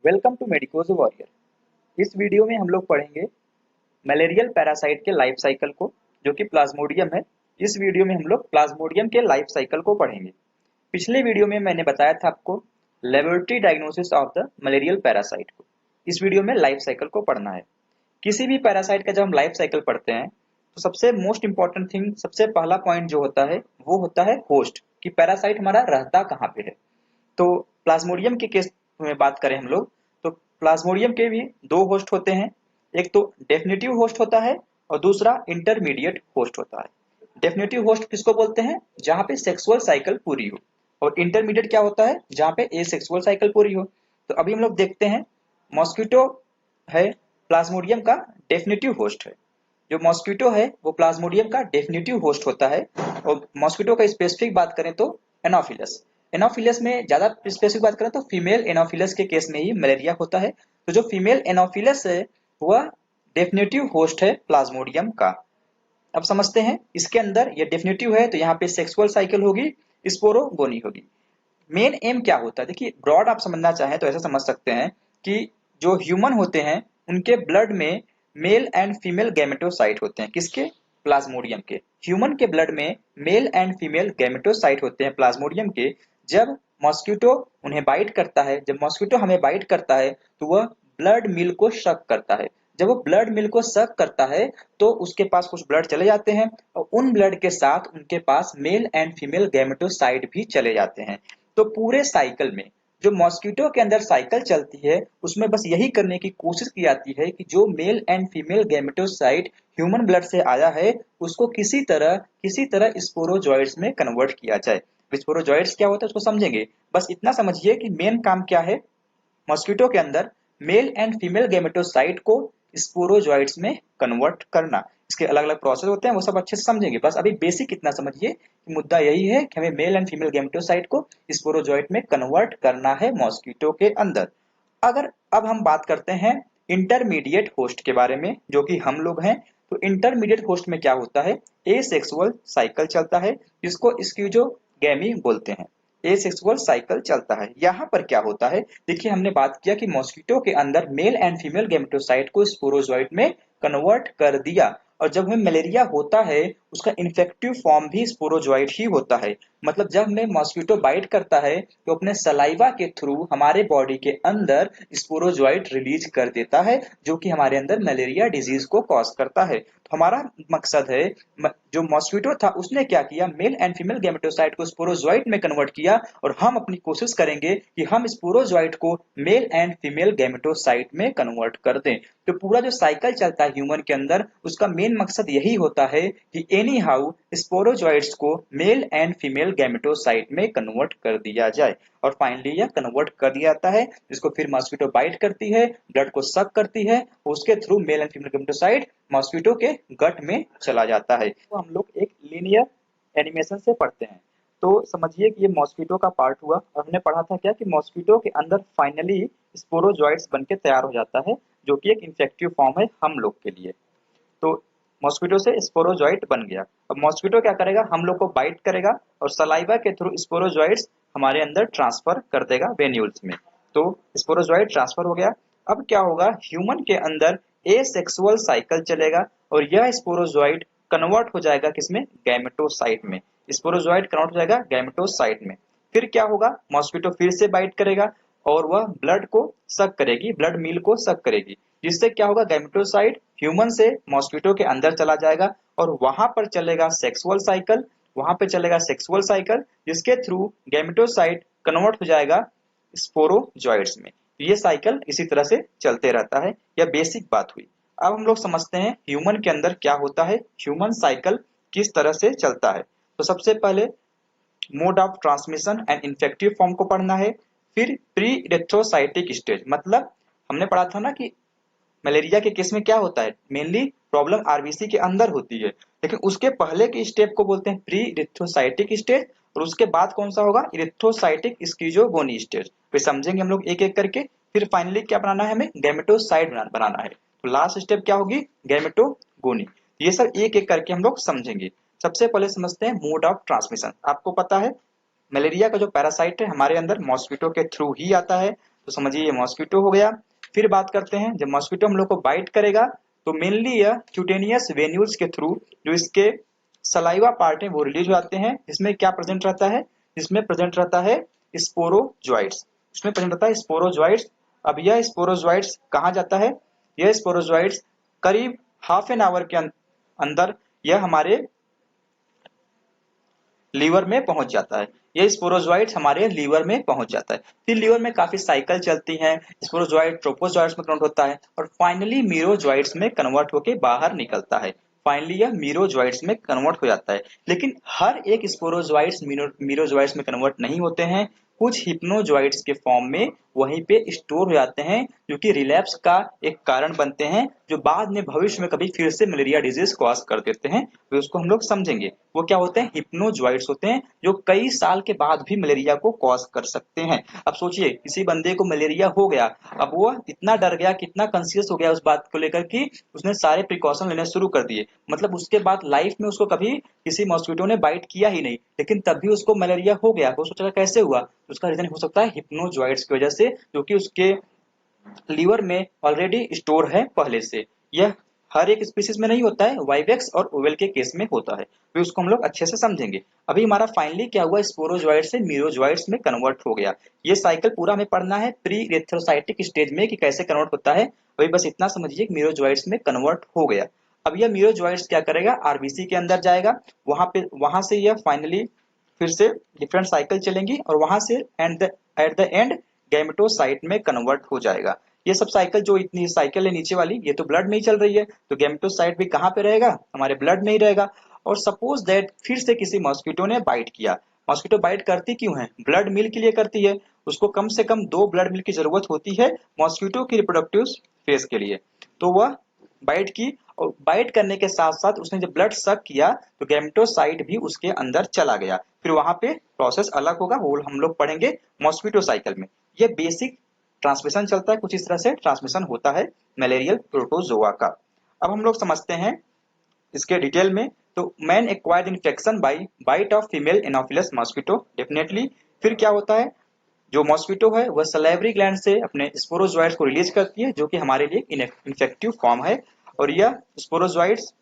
Welcome to medicos warrior. इस video में हम लोग पढ़ेंगे मलेरियल पैरासाइट के लाइफ साइकिल को, जो कि प्लाज्मोडियम है। इस वीडियो में हम लोग प्लाज्मोडियम के लाइफ साइकिल को पढ़ेंगे। पिछले वीडियो में मैंने बताया था आपको laboratory diagnosis of the malarial parasite को। इस वीडियो में लाइफ साइकिल को पढ़ना है। किसी भी पैरासाइट का जब हम लाइफ साइकिल पढ़ते हैं तो सबसे मोस्ट इंपॉर्टेंट थिंग, सबसे पहला पॉइंट जो होता है वो होता है होस्ट, कि पैरासाइट हमारा रहता कहाँ पे है। तो प्लाज्मोडियम के केस में बात करें हम लोग, तो प्लाज्मोडियम के भी दो होस्ट होते हैं। एक तो डेफिनेटिव होस्ट होता है और दूसरा इंटरमीडिएट होस्ट होता है। डेफिनेटिव होस्ट किसको बोलते हैं? जहां पे सेक्सुअल साइकिल पूरी हो। और इंटरमीडिएट क्या होता है? जहां पे एसेक्सुअल साइकिल पूरी हो। तो अभी हम लोग देखते हैं, मॉस्किटो है प्लाज्मोडियम का डेफिनेटिव होस्ट है। जो मॉस्किटो है वो प्लाज्मोडियम का डेफिनेटिव होस्ट होता है। और मॉस्किटो का स्पेसिफिक बात करें तो एनोफिलस। एनोफिलस में ज्यादा स्पेसिफिक बात करें तो फीमेल एनोफिलस के केस में ही मलेरिया होता है। तो जो फीमेल एनोफिलस है वह डेफिनेटिव होस्ट है प्लाज्मोडियम का। अब समझते हैं, इसके अंदर ये डेफिनेटिव है तो यहाँ पे सेक्सुअल साइकिल होगी, स्पोरोगोनी होगी। मेन एम क्या होता है? देखिए, ब्रॉड आप समझना चाहें तो ऐसा समझ सकते हैं कि जो ह्यूमन होते हैं उनके ब्लड में मेल एंड फीमेल गैमेटोसाइट होते हैं। किसके? प्लाज्मोडियम के। ह्यूमन के ब्लड में मेल एंड फीमेल गैमेटोसाइट होते हैं प्लाज्मोडियम के। जब मॉस्किटो उन्हें बाइट करता है, जब मॉस्किटो हमें बाइट करता है तो वह ब्लड मिल को शक करता है। जब वो ब्लड मिल को शक करता है तो उसके पास कुछ ब्लड चले जाते हैं और उन ब्लड के साथ उनके पास मेल एंड फीमेल गैमेटोसाइट भी चले जाते हैं। तो पूरे साइकिल में जो मॉस्किटो के अंदर साइकिल चलती है उसमें बस यही करने की कोशिश की जाती है कि जो male and female gametocyte human blood से आया है उसको किसी तरह स्पोरोजॉइट्स में कन्वर्ट किया जाए। स्पोरोजॉइट्स क्या होता है उसको समझेंगे। बस इतना समझिए कि मेन काम क्या है मॉस्किटो के अंदर, मेल एंड फीमेल गैमेटोसाइट को स्पोरोजॉइट्स में कन्वर्ट करना। इसके अलग अलग प्रोसेस होते हैं, वो सब अच्छे से समझेंगे। बस अभी बेसिक इतना समझिए कि मुद्दा यही है कि हमें मेल एंड फीमेल गैमेटोसाइट को स्पोरोजॉइट में कन्वर्ट करना है मॉस्किटो के अंदर। अगर अब हम बात करते हैं इंटरमीडिएट होस्ट के बारे में, जो कि हम लोग हैं, तो इंटरमीडिएट होस्ट में क्या होता है? एसेक्सुअल साइकिल चलता है, जिसको स्क्यूजोगैमी बोलते हैं। एसेक्सुअल साइकिल चलता है। यहाँ पर क्या होता है? देखिए, हमने बात किया कि मॉस्किटो के अंदर मेल एंड फीमेल गैमेटोसाइट को स्पोरोजॉइट में कन्वर्ट कर दिया। और जब हमें मलेरिया होता है उसका इन्फेक्टिव फॉर्म भी स्पोरोजॉइट ही होता है। मतलब जब हमें मॉस्किटो बाइट करता है तो अपने सलाइवा के थ्रू हमारे बॉडी के अंदर स्पोरोजॉइट रिलीज कर देता है, जो कि हमारे अंदर मलेरिया डिजीज को कॉज करता है। तो हमारा मकसद है, जो मॉस्किटो था उसने क्या किया, मेल एंड फीमेल गैमेटोसाइट को स्पोरोजॉइट में कन्वर्ट किया। और हम अपनी कोशिश करेंगे कि हम स्पोरोजॉइट को मेल एंड फीमेल गैमेटोसाइट में कन्वर्ट कर दें। तो पूरा जो साइकिल चलता है ह्यूमन के अंदर, उसका मेन मकसद यही होता है कि एनी हाउ स्पोरोजॉइट्स को मेल एंड फीमेल गैमेटोसाइट में कन्वर्ट कर दिया जाए। और फाइनली यह कन्वर्ट कर दिया जाता है, जिसको फिर मॉस्किटो बाइट करती है, ब्लड को सक करती है, उसके through male and female gametocyte mosquito के गट में चला जाता है। तो हम लोग एक लीनियर एनिमेशन से पढ़ते हैं। तो समझिए कि ये मॉस्किटो का पार्ट हुआ और हमने पढ़ा था क्या कि मॉस्किटो के अंदर फाइनली स्पोरोजॉइट्स बनके तैयार हो जाता है, जो कि एक इन्फेक्टिव फॉर्म है हम लोग के लिए। तो मॉस्किटो से स्पोरोजॉइट बन गया। अब मॉस्किटो क्या करेगा? हम लोग को बाइट करेगा और सलाइवा के थ्रू स्पोरोजॉइट्स हमारे अंदर ट्रांसफर कर देगा वेन्यूल्स में। तो स्पोरोजॉइट ट्रांसफर हो गया। अब क्या होगा? ह्यूमन के अंदर एसेक्सुअल साइकिल चलेगा और यह स्पोरोजॉइट कन्वर्ट हो जाएगा किसमें? गैमेटोसाइट में। स्पोरोजॉइट कन्वर्ट हो जाएगा गैमेटोसाइट में। फिर क्या होगा? मॉस्किटो फिर से बाइट करेगा और वह ब्लड को सक करेगी, ब्लड मील को सक करेगी, जिससे क्या होगा? गैमेटोसाइट ह्यूमन से मॉस्किटो के अंदर चला जाएगा और वहां पर चलेगा सेक्सुअल साइकिल। जिसके थ्रू गैमेटोसाइट कन्वर्ट हो जाएगा स्पोरोजॉइट्स में। ये साइकिल इसी तरह से चलते रहता है। यह बेसिक बात हुई। अब हम लोग समझते हैं ह्यूमन के अंदर क्या होता है, ह्यूमन साइकिल किस तरह से चलता है। तो सबसे पहले mode of transmission and infective form को पढ़ना है। फिर प्री इरेथ्रोसाइटिक स्टेज, मतलब हमने पढ़ा था ना कि मलेरिया के केस में क्या होता है, मेनली प्रॉब्लम आरबीसी के अंदर होती है, लेकिन उसके पहले के स्टेप को बोलते हैं प्री इरेथ्रोसाइटिक स्टेज। और उसके बाद कौन सा होगा? Erythrocytic schizogony stage. फिर समझेंगे हम लोग एक एक करके। फिर फाइनली क्या बनाना है? हमें गैमेटोसाइट बनाना है। तो लास्ट स्टेप क्या होगी? गैमेटोगोनी। ये सब एक एक करके हम लोग समझेंगे। सबसे पहले समझते हैं मोड ऑफ ट्रांसमिशन। आपको पता है मलेरिया का जो पैरासाइट है हमारे अंदर मॉस्किटो के थ्रू ही आता है। तो समझिए ये मॉस्किटो हो गया। फिर बात करते हैं, जब मॉस्किटो हम लोग को बाइट करेगा तो मेनली यह क्यूटेनियस वेन्यूल्स के थ्रू जो इसके सलाइवा पार्ट है वो रिलीज हो जाते हैं। इसमें क्या प्रेजेंट रहता है, इसमें प्रेजेंट रहता है स्पोरोजोइट्स, इसमें प्रेजेंट रहता है स्पोरोजोइट्स। अब यह स्पोरोजोइट्स कहाँ जाता है, यह स्पोरोजोइट्स करीब हाफ एन आवर के अंदर यह हमारे लीवर में पहुंच जाता है। ये स्पोरोजोइट्स हमारे लीवर में पहुंच जाता है। फिर लीवर में काफी साइकिल चलती हैं, स्पोरोजोइट ट्रोपोजोइट्स में कन्वर्ट होता है और फाइनली मीरोजोइट्स में कन्वर्ट होकर बाहर निकलता है। फाइनली यह मीरोजोइट्स में कन्वर्ट हो जाता है। लेकिन हर एक स्पोरोजोइट्स मीरोजोइट्स में कन्वर्ट नहीं होते हैं, कुछ हिप्नोजोइट्स के फॉर्म में वहीं पे स्टोर हो जाते हैं, जो कि रिलैप्स का एक कारण बनते हैं, जो बाद में भविष्य में कभी फिर से मलेरिया डिजीज कॉज कर देते हैं। तो उसको हम लोग समझेंगे। वो क्या होते हैं, हिप्नोजोइट्स होते हैं, जो कई साल के बाद भी मलेरिया को कॉज कर सकते हैं। अब सोचिए किसी बंदे को मलेरिया हो गया, अब वो इतना डर गया, कितना कॉन्शियस हो गया उस बात को लेकर कि उसने सारे प्रिकॉशन लेने शुरू कर दिए। मतलब उसके बाद लाइफ में उसको कभी किसी मॉस्किटो ने बाइट किया ही नहीं, लेकिन तब भी उसको मलेरिया हो गया। वो सोचा कैसे हुआ, उसका रीजन हो सकता है हिप्नोजोइट्स की वजह से, जो कि उसके लीवर में ऑलरेडी स्टोर है पहले से। यह हर एक स्पीसीज में नहीं होता है, वाइवेक्स और ओवेल के केस में होता है। तो इसको हम लोग अच्छे से समझेंगे। अभी हमारा फाइनली क्या हुआ, स्पोरोजोइट से मीरोजोइट्स में कन्वर्ट हो गया। ये साइकिल पूरा हमें पढ़ना है प्री इरेथ्रोसाइटिक स्टेज में कि कैसे कन्वर्ट होता है। अभी बस इतना समझिए कि मीरोजोइट्स में कन्वर्ट हो गया। अब यह मीरोजोइट्स क्या करेगा, आरबीसी के अंदर जाएगा, वहां से यह फाइनली फिर से डिफरेंट साइकिल चलेंगी और वहां से एट द एंड गैमेटोसाइट में कन्वर्ट हो जाएगा। ये सब साइकिल, जो इतनी साइकिल है नीचे वाली, ये तो ब्लड में ही चल रही है, तो गैमेटोसाइट भी कहाँ पे रहेगा, हमारे ब्लड में ही रहेगा। और सपोज दैट फिर से किसी मॉस्किटो ने बाइट किया। मॉस्किटो बाइट करती क्यों है, ब्लड मिल के लिए करती है। उसको कम से कम 2 ब्लड मिल की जरूरत होती है मॉस्किटो की रिप्रोडक्टिव फेज के लिए। तो वह बाइट की, और बाइट करने के साथ साथ उसने जब ब्लड सक किया तो गैमेटोसाइट भी उसके अंदर चला गया। फिर वहां पे प्रोसेस अलग होगा, वो हम लोग पढ़ेंगे मॉस्किटो साइकिल में। ये बेसिक ट्रांसमिशन चलता है, कुछ इस तरह से ट्रांसमिशन होता है मलेरियल प्रोटोजोआ का। अब हम लोग समझते हैं इसके डिटेल में। तो man acquired infection by bite of female anopheles mosquito, definitely. फिर क्या होता है, जो मॉस्किटो है वह सलाइवरी ग्लैंड से अपने स्पोरोजोइट्स को रिलीज करती है, जो कि हमारे लिए इन्फेक्टिव फॉर्म है। और यह स्पोरोजोइट्स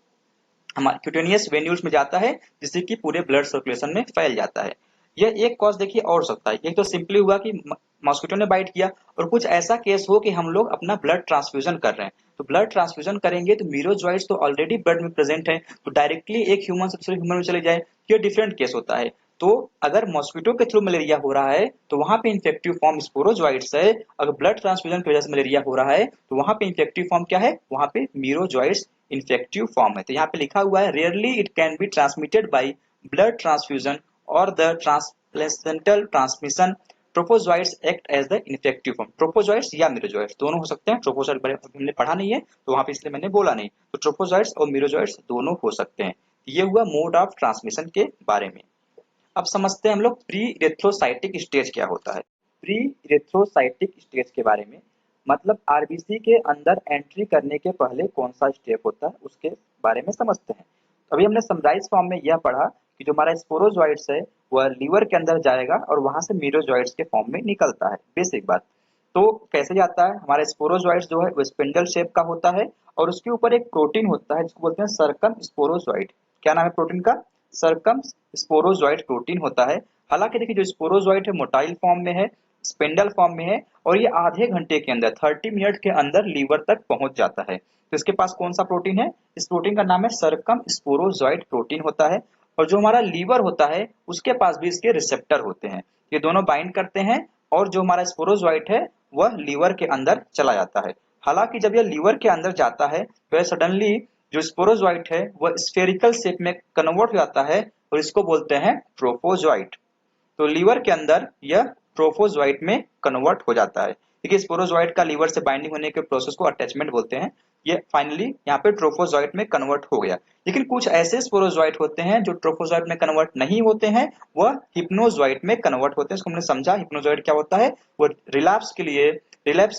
हमारे क्यूटेनियस वेन्यूल्स में जाता है, जिससे कि पूरे ब्लड सर्कुलेशन में फैल जाता है। यह एक कॉज देखिए और हो सकता है। एक तो सिंपली हुआ कि मॉस्किटो ने बाइट किया, और कुछ ऐसा केस हो कि हम लोग अपना ब्लड ट्रांसफ्यूजन कर रहे हैं। तो ब्लड ट्रांसफ्यूजन करेंगे तो मीरोजोइट्स तो ऑलरेडी ब्लड में प्रेजेंट है, तो डायरेक्टली एक ह्यूमन से दूसरे ह्यूमन में चले जाए, ये डिफरेंट केस होता है। तो अगर मॉस्किटो के थ्रू मलेरिया हो रहा है तो वहां पे इन्फेक्टिव फॉर्म स्पोरोजोइट्स है। अगर ब्लड ट्रांसफ्यूजन की वजह से मलेरिया हो रहा है तो वहां पे इन्फेक्टिव फॉर्म क्या है, वहां पे मीरोजोइट्स इन्फेक्टिव फॉर्म है। तो यहाँ पे लिखा हुआ है rarely it can be transmitted by blood transfusion और the transplacental transmission. Trophozoites act as the infective form. Trophozoites या मीरोजोइट्स दोनों हो सकते हैं। ट्रोपोजोइट हमने पढ़ा नहीं है तो वहां पे इसलिए मैंने बोला नहीं। तो ट्रोपोजोइट्स और मीरोजोइट्स दोनों हो सकते हैं। ये हुआ मोड ऑफ ट्रांसमिशन के बारे में। अब समझते हैं हम लोग प्री इरेथ्रोसाइटिक स्टेज क्या होता है। प्री इरेथ्रोसाइटिक स्टेज के बारे में मतलब आरबीसी के अंदर एंट्री करने के पहले कौन सा स्टेप होता है उसके बारे में समझते हैं। अभी हमने समराइज फॉर्म में यह पढ़ा कि जो हमारा स्पोरोजोइट्स है वह लीवर के अंदर जाएगा और वहां से मीरोजोइट्स के फॉर्म में निकलता है। बेसिक बात। तो कैसे जाता है, हमारा स्पोरोजोइट्स जो है वो स्पिंडल शेप का होता है और उसके ऊपर एक प्रोटीन होता है जिसको बोलते हैं सर्कम स्पोरोजोइट। क्या नाम है प्रोटीन का, सर्कम स्पोरोजोइट प्रोटीन होता है। हालांकि देखिए जो स्पोरोजोइट है मोटाइल फॉर्म में है, स्पिंडल फॉर्म में है, और ये आधे घंटे के अंदर 30 मिनट के अंदर लीवर तक पहुंच जाता है। तो इसके पास कौन सा प्रोटीन है, इस प्रोटीन का नाम है सर्कम स्पोरोजोइट प्रोटीन होता है। और जो हमारा लीवर होता है उसके पास भी इसके रिसेप्टर होते हैं, ये दोनों बाइंड करते हैं और जो हमारा स्पोरोजोइट है वह लीवर के अंदर चला जाता है। हालांकि जब यह लीवर के अंदर जाता है तो सडनली जो स्पोरोजोइट है वह स्फेरिकल शेप में कन्वर्ट हो जाता है और इसको बोलते हैं ट्रोफोजोइट। तो लीवर के अंदर यह ट्रोफोजोइट में कन्वर्ट हो जाता है। देखिए स्पोरोजोइट का लीवर से बाइंडिंग होने के प्रोसेस को अटैचमेंट बोलते हैं। ये फाइनली यहाँ पे ट्रोफोजोइट में कन्वर्ट हो गया। लेकिन कुछ ऐसे स्पोरोजोइट होते हैं जो ट्रोफोजोइट में कन्वर्ट नहीं होते हैं, वह हिप्नोजोइट में कन्वर्ट होते हैं। इसको हमने समझा हिप्नोजोइट क्या होता है, वो रिलैप्स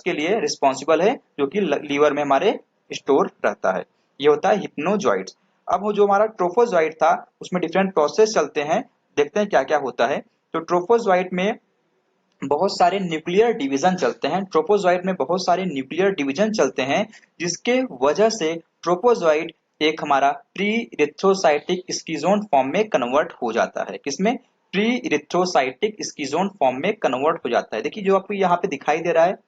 के लिए रिस्पॉन्सिबल है, जो कि लीवर में हमारे स्टोर रहता है। ये होता है हिप्नोजोइट्स। अब वो जो हमारा ट्रोफोजोइट था उसमें डिफरेंट प्रोसेस चलते हैं, देखते हैं क्या क्या होता है। तो ट्रोफोजोइट में बहुत सारे न्यूक्लियर डिवीजन चलते हैं, ट्रोपोजोइट में बहुत सारे न्यूक्लियर डिवीजन चलते हैं, जिसके वजह से ट्रोपोजोइट एक हमारा प्री इरिथ्रोसाइटिक स्कीजोन फॉर्म में कन्वर्ट हो जाता है। किसमें? प्री इरिथ्रोसाइटिक स्कीजोन फॉर्म में कन्वर्ट हो जाता है। देखिए जो आपको यहाँ पे दिखाई दे रहा है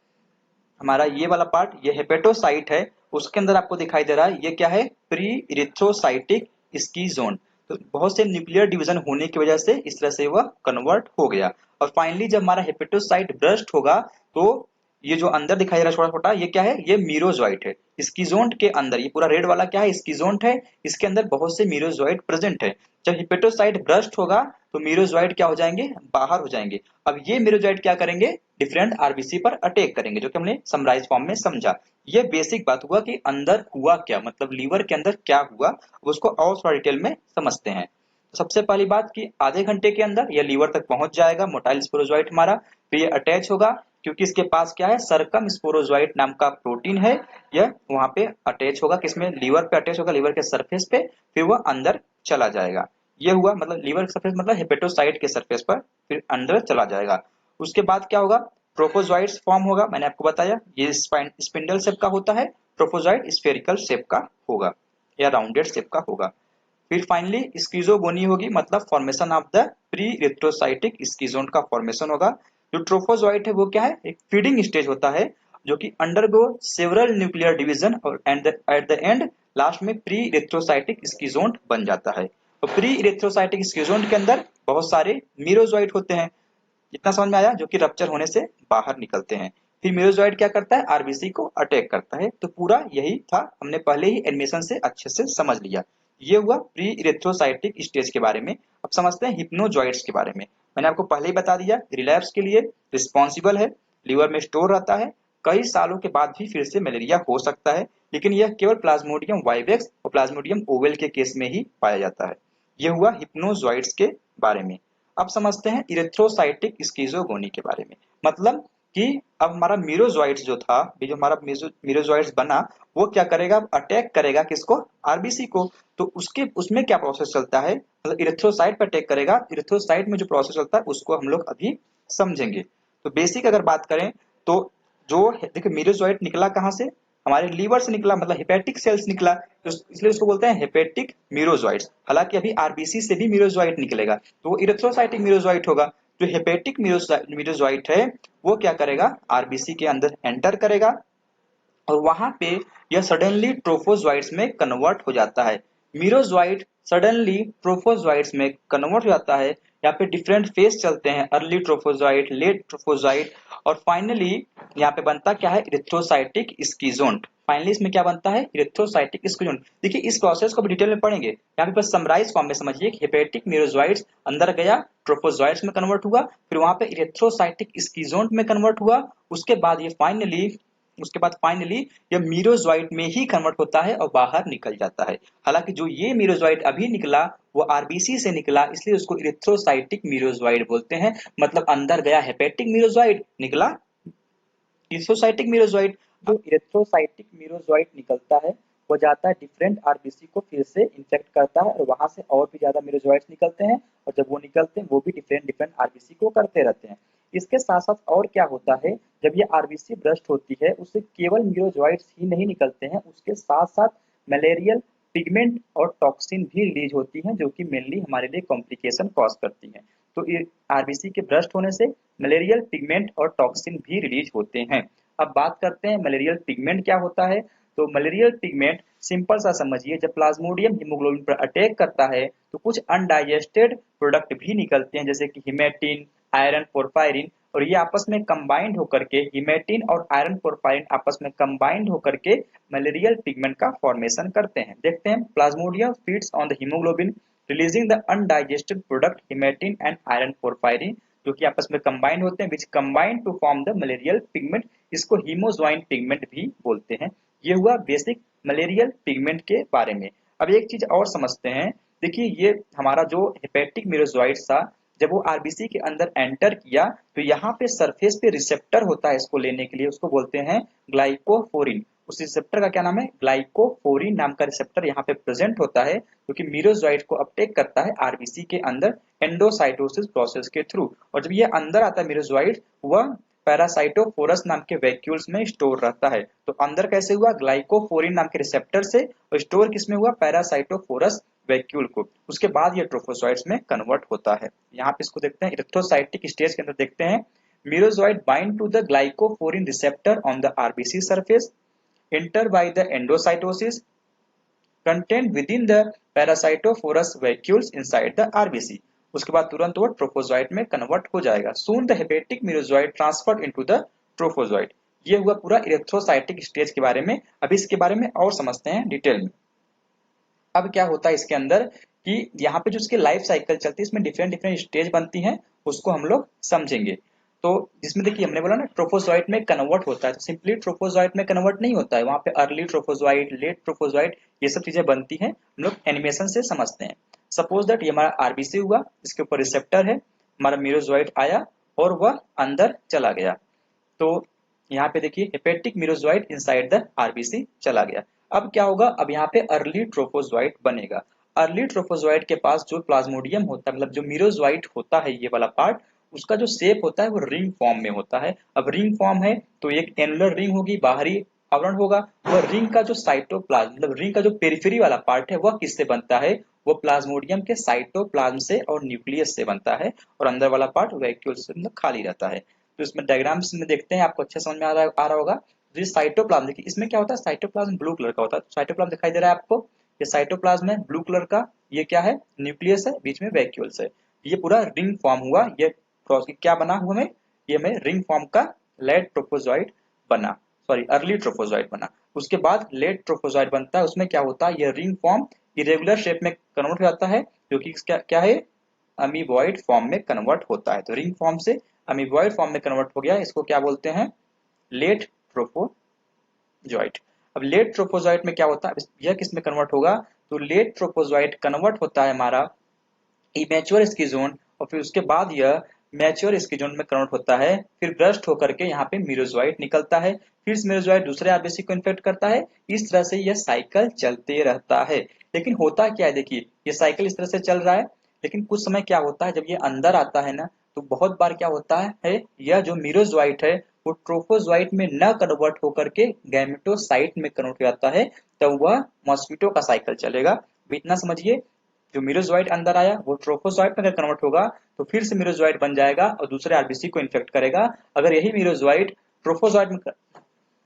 हमारा ये वाला पार्ट, ये हेपेटोसाइट है, उसके अंदर आपको दिखाई दे रहा है ये क्या है? Pre erythrocytic ski zone. तो बहुत से न्यूक्लियर डिवीजन होने की वजह से इस तरह से वह कन्वर्ट हो गया। और फाइनली जब हमारा हेपेटोसाइट ब्रस्ट होगा तो ये जो अंदर दिखाई दे रहा है छोटा छोटा, ये क्या है? ये मीरोजोइट है। स्कीजोन्ट के अंदर ये पूरा रेड वाला क्या है? स्कीजोन्ट है। इसके अंदर बहुत से मीरोजोइट प्रेजेंट है। जब हेपेटोसाइट ब्रस्ट होगा तो मीरोजोइट क्या हो जाएंगे? बाहर हो जाएंगे। अब ये मीरोजोइट क्या करेंगे? डिफरेंट आरबीसी पर अटैक करेंगे, जो कि हमने समराइज फॉर्म में समझा। ये बेसिक बात हुआ कि अंदर हुआ क्या, मतलब लीवर के अंदर क्या हुआ, उसको और थोड़ा डिटेल में समझते हैं। तो सबसे पहली बात कि आधे घंटे के अंदर यह लीवर तक पहुंच जाएगा मोटाइल स्पोरोजोइट हमारा। फिर ये अटैच होगा, क्योंकि इसके पास क्या है? सरकम स्पोरोजोइट नाम का प्रोटीन है। यह वहां पे अटैच होगा, किसमें? लीवर पे अटैच होगा, लीवर के सरफेस पे। फिर वह अंदर चला जाएगा। ये हुआ, मतलब लीवर के सरफेस मतलब हेपेटोसाइट के सरफेस पर, फिर अंदर चला जाएगा। उसके बाद क्या होगा? ट्रोफोजोइट्स फॉर्म होगा। मैंने आपको बताया ये स्पिंडल शेप का होता है, ट्रोफोजोइट स्फेरिकल शेप का होगा या राउंडेड शेप का होगा। फिर फाइनली स्कीजोगोनी होगी, मतलब formation of the pre erythrocytic schizont का फॉर्मेशन होगा। जो ट्रोफोजोइट है वो क्या है? एक फीडिंग स्टेज होता है, जो कि अंडरगो सेवरल न्यूक्लियर डिवीजन और एट द एंड लास्ट में प्री इरिथ्रोसाइटिक स्कीजोन बन जाता है। तो प्री इरिथ्रोसाइटिक स्कीजोन के अंदर बहुत सारे मीरोजोइट होते हैं, इतना समझ में आया, जो कि रप्चर होने से बाहर निकलते हैं। फिर मेरोजोइड क्या करता है? आरबीसी को अटैक करता है। तो पूरा यही था, हमने पहले ही एनिमेशन से अच्छे से समझ लिया। ये हुआ प्री इरेथ्रोसाइटिक स्टेज के बारे में। अब समझते हैं हिप्नोजॉइड्स के बारे में। मैंने आपको पहले ही बता दिया, रिलैप्स के लिए रिस्पॉन्सिबल है, लीवर में स्टोर रहता है, कई सालों के बाद भी फिर से मलेरिया हो सकता है, लेकिन यह केवल प्लाज्मोडियम वाइवेक्स और प्लाज्मोडियम ओवेल के केस में ही पाया जाता है। यह हुआ हिप्नोजॉइड्स के बारे में। अब समझते हैं इरेथ्रोसाइटिक स्कीजोगोनी के बारे में। मतलब कि अब हमारा मीरोजोइट्स जो था, ये जो हमारा मीरोजोइट्स बना, वो क्या करेगा? अटैक करेगा किसको? आरबीसी को। तो उसके उसमें क्या प्रोसेस चलता है? मतलब इरेथ्रोसाइट पर अटैक करेगा। इरेथ्रोसाइट में जो प्रोसेस चलता है उसको हम लोग अभी समझेंगे। तो बेसिक अगर बात करें तो जो देखिए मीरोजोइट निकला कहाँ से? हमारे लीवर से निकला, मतलब हेपेटिक सेल्स निकला, तो इसलिए उसको बोलते हैं हेपेटिक मीरोजोइट्स। हालांकि अभी आरबीसी से भी मीरोजोइट निकलेगा, तो वो इरेथ्रोसाइटिक मीरोजोइट होगा। जो हेपेटिक मीरोजोइट है वो क्या करेगा? आरबीसी के अंदर एंटर करेगा और वहां पे यह सडनली ट्रोफोजोइट्स में कन्वर्ट हो जाता है। मीरोजोइट सडनली ट्रोफोजोइट्स में कन्वर्ट हो जाता है। यहाँ पे डिफरेंट फेज चलते हैं, अर्ली ट्रोफोजोइट, लेट ट्रोफोजोइट, और फाइनली यहाँ पे बनता क्या है? इरिथ्रोसाइटिक स्कीजोन्ट। फाइनली इसमें क्या बनता है? इरिथ्रोसाइटिक स्कीजोन्ट। देखिए इस प्रोसेस को भी डिटेल में पढ़ेंगे, यहाँ पे बस समराइज फॉर्म में समझिए कि हेपेटिक मीरोजोइट्स अंदर गया, ट्रोफोजोइट्स में कन्वर्ट हुआ, फिर वहां पे इरिथ्रोसाइटिक स्कीजोन्ट में कन्वर्ट हुआ। उसके बाद ये फाइनली यह मीरोजोइट में ही कन्वर्ट होता है और बाहर निकल जाता है। हालांकि जो ये मीरोजोइट अभी निकला वो आरबीसी से निकला, इसलिए उसको इरिथ्रोसाइटिक मीरोजोइट बोलते हैं। मतलब अंदर गया हेपेटिक मीरोजोइट, निकला इरिथ्रोसाइटिक मीरोजोइट। जो इरिथ्रोसाइटिक मीरोजोइट निकलता है वो जाता है डिफरेंट आरबीसी को फिर से इंफेक्ट करता है, और वहां से और भी ज्यादा मीरोजोइट्स निकलते हैं, और जब वो निकलते हैं वो भी डिफरेंट डिफरेंट आरबीसी को करते रहते हैं। इसके साथ साथ और क्या होता है? जब ये आरबीसी ब्रस्ट होती है उससे केवल मीरोजोइट्स ही नहीं निकलते हैं, उसके साथ साथ मलेरियल पिगमेंट और टॉक्सिन भी रिलीज होती हैं, जो कि मेनली हमारे लिए कॉम्प्लिकेशन कॉज करती हैं। तो आरबीसी के ब्रस्ट होने से मलेरियल पिगमेंट और टॉक्सिन भी रिलीज होते हैं। अब बात करते हैं मलेरियल पिगमेंट क्या होता है। तो मलेरियल पिगमेंट सिंपल सा समझिए, जब प्लाज्मोडियम हीमोग्लोबिन पर अटैक करता है तो कुछ अनडाइजेस्टेड प्रोडक्ट भी निकलते हैं, जैसे कि हिमेटिन, आयरन, पोरफायरिन, और ये आपस में कंबाइंड होकर के, हिमेटिन और आयरन पोरफायरिन आपस में कंबाइंड होकर के मलेरियल पिगमेंट का फॉर्मेशन करते हैं। देखते हैं, plasmodium feeds on the haemoglobin releasing the undigested product haematin and iron porphyrin, जो कि आपस में कंबाइंड होते हैं, which combined to form the malarial pigment. इसको हीमोज्वाइन पिगमेंट भी बोलते हैं। ये हुआ बेसिक मलेरियल पिगमेंट के बारे में। अब एक चीज और समझते हैं। देखिए ये हमारा जो हेपेटिक मीरोजोइट्स था, जब वो आरबीसी के अंदर एंटर किया तो यहाँ पे सरफेस पे रिसेप्टर होता है इसको लेने के लिए, उसको बोलते हैं ग्लाइकोफोरिन। उस रिसेप्टर का क्या नाम है? ग्लाइकोफोरिन नाम का रिसेप्टर यहाँ पे प्रेजेंट होता है, जो कि मीरोजोइट को अपटेक करता है आरबीसी के अंदर एंडोसाइटोसिस प्रोसेस के थ्रू। और जब ये अंदर आता है मीरोजोइट, वह पैरासाइटोफोरस नाम के वैक्यूल्स में स्टोर रहता है। तो अंदर कैसे हुआ, ग्लाइकोफोरिन नाम के रिसेप्टर से, और स्टोर किसमें हुआ, पैरासाइटोफोरस वैक्यूल को। उसके बाद ये ट्रोफोसाइट्स में कन्वर्ट होता है। यहाँ पे इसको देखते हैं इरिथ्रोसाइटिक स्टेज के अंदर देखते हैं, merozoite bind to the glycophorin receptor on the RBC surface, enter by the endocytosis, content with in the parasitophorous vacuoles inside the RBC. उसके बाद तुरंत वो ट्रोफोजोइट में कन्वर्ट हो जाएगा। Soon the hepatic merozoite transferred into the trophozoite. ये हुआ पूरा इरिथ्रोसाइटिक स्टेज के बारे में। अभी इसके बारे में और समझते हैं डिटेल में। अब क्या होता है इसके अंदर कि यहाँ पे जो इसकी लाइफ साइकिल चलती है, इसमें डिफरेंट डिफरेंट स्टेज बनती हैं, उसको हम लोग समझेंगे। तो जिसमें देखिए हमने बोला ना ट्रोफोजोइट में कन्वर्ट होता है, तो सिंपली ट्रोफोजोइट में कन्वर्ट नहीं होता है, वहां पे अर्ली ट्रोफोजोइट, लेट ट्रोफोजोइट, ये सब चीजें बनती हैं, हम लोग एनिमेशन से समझते हैं। सपोज दैट ये हमारा आरबीसी हुआ, इसके ऊपर रिसेप्टर है, हमारा मीरोजोइट आया और वह अंदर चला गया। तो यहाँ पे देखिए hepatic merozoite inside the RBC चला गया। अब क्या होगा, अब यहाँ पे अर्ली ट्रोफोजोइट बनेगा। अर्ली ट्रोफोजोइट के पास जो प्लाज्मोडियम होता है, मतलब जो मीरोजोइट होता है ये वाला पार्ट, उसका जो शेप होता है वो रिंग फॉर्म में होता है। अब रिंग फॉर्म है तो एक एनुलर रिंग होगी, बाहरी आवरण होगा। वह रिंग का जो साइटोप्लाज्म, मतलब रिंग का जो पेरिफेरी वाला पार्ट है, वह किससे बनता है, वो प्लाज्मोडियम के साइटोप्लाज्म से और न्यूक्लियस से बनता है, और अंदर वाला पार्ट वैक्यूल से मतलब खाली रहता है। तो इसमें डायग्राम्स में देखते हैं, आपको अच्छा समझ में आ रहा होगा। तो ये साइटोप्लाज्म देखिए, इसमें क्या होता है, साइटोप्लाज्म ब्लू कलर का होता है। तो साइटोप्लाज्म दिखाई दे रहा है आपको, ये साइटोप्लाज्म है ब्लू कलर का, ये क्या है, न्यूक्लियस है, बीच में वैक्यूल्स है। ये पूरा रिंग फॉर्म हुआ। ये क्या बना हुआ हमें, ये हमें रिंग फॉर्म का लेट ट्रोफोजोइट बना, सॉरी अर्ली ट्रोफोजोइट बना। उसके बाद लेट ट्रोफोजोइट बनता है, उसमें क्या होता है, ये रिंग फॉर्म इरेगुलर शेप में कन्वर्ट हो जाता है, जो कि क्या है, अमीबॉइड फॉर्म में कन्वर्ट होता है। तो रिंग फॉर्म से अमीबॉइड फॉर्म में कन्वर्ट हो गया, इसको क्या बोलते हैं, लेट ट्रोफोजोइट। अब लेट ट्रोफोजोइट में क्या होता है, यह किस में कन्वर्ट होगा, तो लेट ट्रोफोजोइट कन्वर्ट होता है हमारा इमेच्योर स्कीजोन, और फिर उसके बाद यह मैच्योर स्कीजोन में कन्वर्ट होता है, फिर ब्रस्ट होकर के यहाँ पे मीरोजोइट निकलता है, फिर मीरोजोइट दूसरे आरबीसी को इन्फेक्ट करता है। इस तरह से यह साइकिल चलते रहता है। लेकिन होता क्या है, देखिए ये साइकिल इस तरह से चल रहा है, लेकिन कुछ समय क्या होता है, जब ये अंदर आता है ना, तो बहुत बार क्या होता है, यह जो मीरोजोइट है वो ट्रोफोजोइट में न कन्वर्ट होकर के गैमेटोसाइट में कन्वर्ट हो जाता है, तब वह मॉस्किटो का साइकिल चलेगा। इतना समझिए, जो मीरोजोइट अंदर आया वो ट्रोफोजोइट में अगर कन्वर्ट होगा तो फिर से मीरोजोइट बन जाएगा और दूसरे आरबीसी को इन्फेक्ट करेगा। अगर यही मीरोजोइट ट्रोफोजोइट में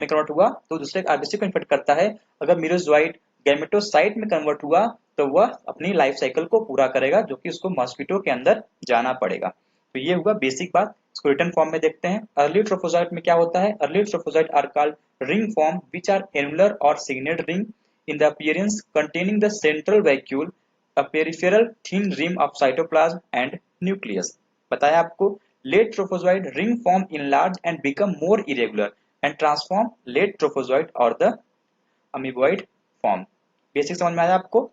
कन्वर्ट हुआ तो दूसरे आरबीसी को इन्फेक्ट करता है। अगर मीरोजोइट गैमेटोसाइट में कन्वर्ट हुआ तो वह अपनी लाइफ साइकिल को पूरा करेगा, जो कि उसको मॉस्किटो के अंदर जाना पड़ेगा। तो ये हुआ बेसिक बात। इसको रिटर्न फॉर्म में देखते हैं। अर्ली ट्रोफोजोइट में क्या होता है, early trophozoite are called ring form which are annular और signet ring in the appearance containing the central vacuole, a peripheral thin rim of cytoplasm and nucleus। बताया आपको, late trophozoite ring form enlarge and become more irregular and transform late trophozoite or the amoeboid form। Basic समझ में आया आपको।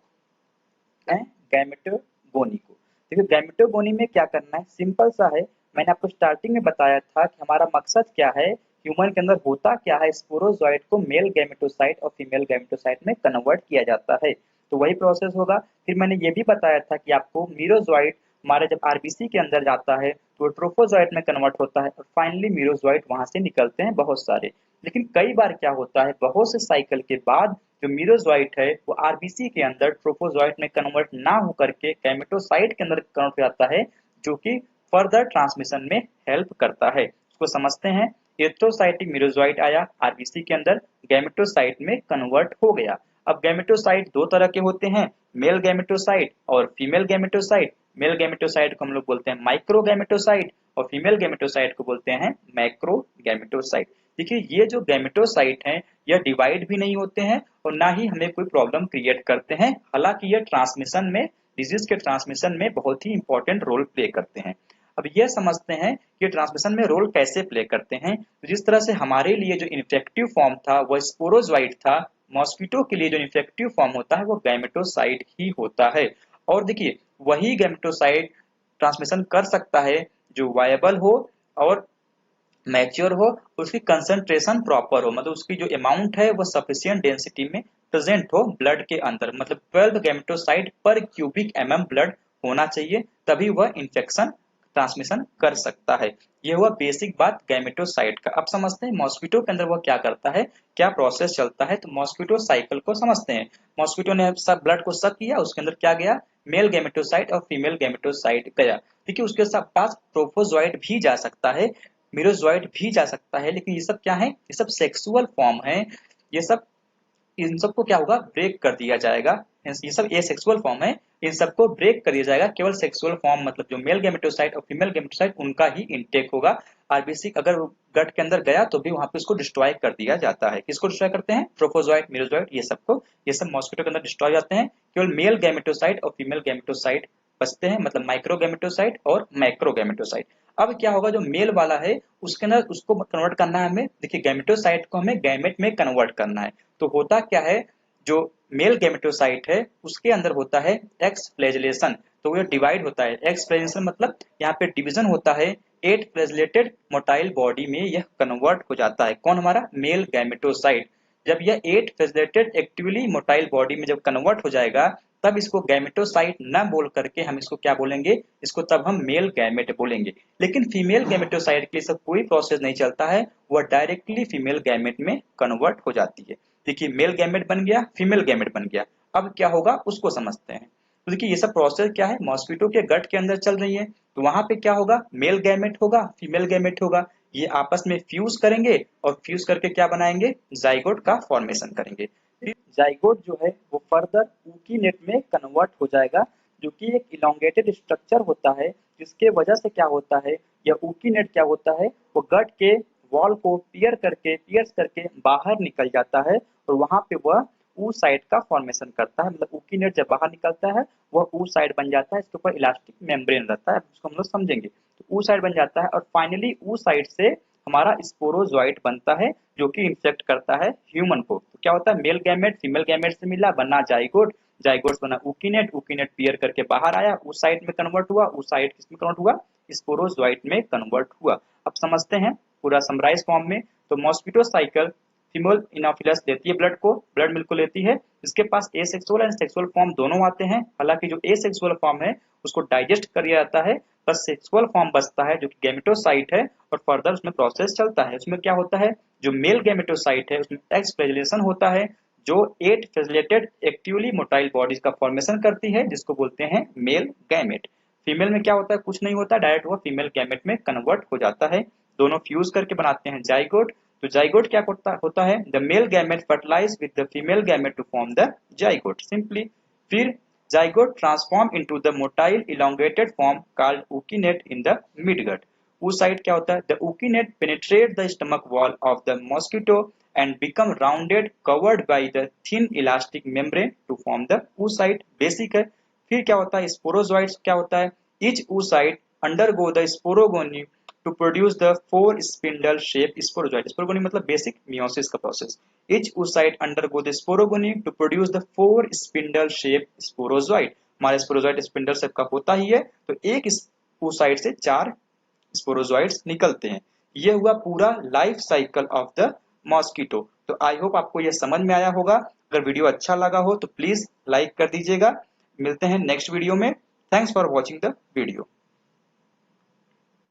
गैमेटोगोनी को देखिए, गैमेटोगोनी में क्या करना है, सिंपल सा है। मैंने आपको स्टार्टिंग में बताया था कि हमारा मकसद क्या है, ह्यूमन के अंदर होता क्या है, स्पोरोजोइट को मेल गैमेटोसाइट और फीमेल गैमेटोसाइट में कन्वर्ट किया जाता है। तो वही प्रोसेस होगा। फिर मैंने ये भी बताया था कि आपको मीरोजोइट हमारे जब आरबीसी के अंदर जाता है तो ट्रोफोजोइट में कन्वर्ट होता है और फाइनली मीरोजोइट वहां से निकलते हैं बहुत सारे। लेकिन कई बार क्या होता है, बहुत से साइकिल के बाद जो मीरोजोइट है वो आरबीसी के अंदर ट्रोफोजोइट में कन्वर्ट ना होकर के गैमेटोसाइट के अंदर कन्वर्ट हो जाता है, जो कि फर्दर ट्रांसमिशन में हेल्प करता है। इसको समझते हैं। एरिथ्रोसाइटिक मीरोजोइट आया आरबीसी के अंदर, गैमेटोसाइट में कन्वर्ट हो गया। अब गैमेटोसाइट दो तरह के होते हैं, मेल गैमेटोसाइट और फीमेल गैमेटोसाइट। मेल गैमेटोसाइट को हम लोग बोलते हैं माइक्रो गैमेटोसाइट और फीमेल गैमेटोसाइट को बोलते हैं मैक्रो गैमेटोसाइट। देखिए ये जो गैमेटोसाइट हैं यह डिवाइड भी नहीं होते हैं और ना ही हमें कोई प्रॉब्लम क्रिएट करते हैं। हालांकि यह ट्रांसमिशन में, डिजीज के ट्रांसमिशन में बहुत ही इंपॉर्टेंट रोल प्ले करते हैं। अब यह समझते हैं कि ट्रांसमिशन में रोल कैसे प्ले करते हैं। तो जिस तरह से हमारे लिए जो इन्फेक्टिव फॉर्म था वो स्पोरोजोइट था, मॉस्किटो के लिए जो इन्फेक्टिव फॉर्म होता है वो गैमेटोसाइट ही होता है। और देखिए वही गैमेटोसाइट ट्रांसमिशन कर सकता है जो वायबल हो और मैच्योर हो, उसकी कंसंट्रेशन प्रॉपर हो, मतलब उसकी जो अमाउंट है वो सफिशिएंट डेंसिटी में प्रेजेंट हो ब्लड के अंदर, मतलब 12 गैमेटोसाइट पर क्यूबिक एमएम ब्लड होना चाहिए, तभी वह इन्फेक्शन ट्रांसमिशन कर सकता है। ये हुआ बेसिक बात गैमेटोसाइट का। अब समझते हैं मॉस्किटो के अंदर वह क्या करता है, क्या प्रोसेस चलता है। तो मॉस्किटो साइकिल को समझते हैं। मॉस्किटो ने सब ब्लड को सक किया, उसके अंदर क्या गया, मेल गैमेटोसाइट और फीमेल गैमेटोसाइट गया। देखिए उसके पास ट्रोफोजोइट भी जा सकता है, मीरोजोइट भी जा सकता है, लेकिन ये सब क्या है, ये सब सेक्सुअल फॉर्म है। ये सब, इन सबको क्या होगा, ब्रेक कर दिया जाएगा। ये सब एसेक्सुअल फॉर्म है, इन सबको ब्रेक कर दिया जाएगा। केवल सेक्सुअल फॉर्म मतलब जो मेल गैमेटोसाइट और फीमेल गैमेटोसाइट उनका ही इंटेक होगा। आरबीसी अगर गट के अंदर गया तो भी वहां पे उसको डिस्ट्रॉय कर दिया जाता है। किसको डिस्ट्रॉय करते हैं, ट्रोफोजोइट, मीरोजोइट, ये सबको, ये सब मॉस्किटो के अंदर डिस्ट्रॉय जाते हैं। केवल मेल गैमेटोसाइट और फीमेल गैमेटोसाइट बचते हैं, मतलब माइक्रोगैमेटोसाइट और मैक्रोगैमेटोसाइट। अब क्या होगा, जो मेल वाला है उसके अंदर उसको कन्वर्ट करना है हमें। देखिए गैमेटोसाइट को हमें गैमेट में कन्वर्ट करना है। तो होता क्या है, जो मेल गैमेटोसाइट है उसके अंदर होता है एक्स फ्लैजिलेशन। तो ये डिवाइड होता है, एक्स फ्लैजिलेशन मतलब यहाँ पे डिवीजन होता है। 8 फ्लैजिलेटेड मोटाइल बॉडी में यह कन्वर्ट हो जाता है। कौन, हमारा मेल गैमेटोसाइट। जब यह 8 फ्लैजिलेटेड एक्टिवली मोटाइल बॉडी में जब कन्वर्ट हो जाएगा, तब इसको गैमेटोसाइट न बोल करके हम इसको क्या बोलेंगे, इसको तब हम मेल गैमेट बोलेंगे। लेकिन फीमेल गैमेटोसाइट के लिए सब कोई प्रोसेस नहीं चलता है, वह डायरेक्टली फीमेल गैमेट में कन्वर्ट हो जाती है। देखिए मेल गैमेट बन गया, फीमेल गैमेट बन गया। अब क्या होगा उसको समझते हैं। तो देखिए ये सब प्रोसेस क्या है, मॉस्किटो के गट के अंदर चल रही है। तो वहां पे क्या होगा, मेल गैमेट होगा, फीमेल गैमेट होगा। ये आपस में फ्यूज करेंगे और फ्यूज करके क्या बनाएंगे, जाइगोट का फॉर्मेशन करेंगे। फिर जाइगोट जो है वो फर्दर ऊकीनेट में कन्वर्ट हो जाएगा, जो कि एक इलोंगेटेड स्ट्रक्चर होता है, जिसके वजह से क्या होता है, यह ऊकीनेट क्या होता है, वो गट के वॉल को पियर्स करके बाहर निकल जाता है और वहां पे वह ऊ साइड का फॉर्मेशन करता है। मतलब ऊकीनेट जब बाहर निकलता है वह ऊ साइड बन जाता है। इसके ऊपर इलास्टिक मेम्ब्रेन रहता है, उसको हम लोग समझेंगे। तो ऊ साइड बन जाता है और फाइनली ऊ साइड से हमारा स्पोरोजोइट बनता है, जो कि इंफेक्ट करता है ह्यूमन को। तो क्या होता है, मेल गैमेट फीमेल गैमेट से मिला, बना जाइगोट, जाइगोट बना ऊकीनेट, ऊकीनेट पियर करके बाहर आया, उस साइड में कन्वर्ट हुआ, उस साइड किस में कन्वर्ट हुआ, स्पोरोजोइट में कन्वर्ट हुआ। अब समझते हैं पूरा समराइज फॉर्म में। तो मॉस्किटो साइकिल फीमेल इनोफिलस लेती है ब्लड को, ब्लड मिल्क को लेती है। इसके पास एसेक्सुअल एंड सेक्सुअल फॉर्म दोनों आते हैं। हालांकि जो एसेक्सुअल फॉर्म है उसको डाइजेस्ट कर लिया जाता है, बस सेक्सुअल फॉर्म बचता है जो कि गैमेटोसाइट है, और फर्दर उसमें प्रोसेस चलता है। उसमें क्या होता है, जो मेल गैमेटोसाइट है उसमें एक्स फ्लैजिलेशन होता है, जो 8 फ्लैजिलेटेड एक्टिवली मोटाइल बॉडीज का फॉर्मेशन करती है, जिसको बोलते हैं मेल गैमेट। फीमेल में क्या होता है, कुछ नहीं होता, डायरेक्ट वो फीमेल गैमेट में कन्वर्ट हो जाता है। दोनों फ्यूज करके बनाते हैं जाइगोट। तो जाइगोट क्या होता है, the male gamete fertilise with the female gamete to form the zygote simply. फिर zygote transform into the motile elongated form called ookinete in the midgut. उस साइड क्या होता है, the ookinete penetrate the stomach wall of the mosquito and become rounded covered by the thin elastic membrane to form the oocyte। Basic है। फिर क्या होता है, sporozoites क्या होता है, each oocyte undergo the sporogony to produce the 4 spindle shape sporozoite। Sporogony मतलब basic meiosis का process. each oocyte undergo the sporogony to produce the 4 spindle shape sporozoite। हमारे स्पोरोजोइट स्पिंडल शेप का होता ही है, तो एक oocyte से 4 स्पोरोजोइट्स निकलते हैं। ये हुआ पूरा life cycle of the mosquito. तो आई होप आपको यह समझ में आया होगा। अगर वीडियो अच्छा लगा हो तो प्लीज लाइक कर दीजिएगा। मिलते हैं नेक्स्ट वीडियो में। Thanks for watching the video.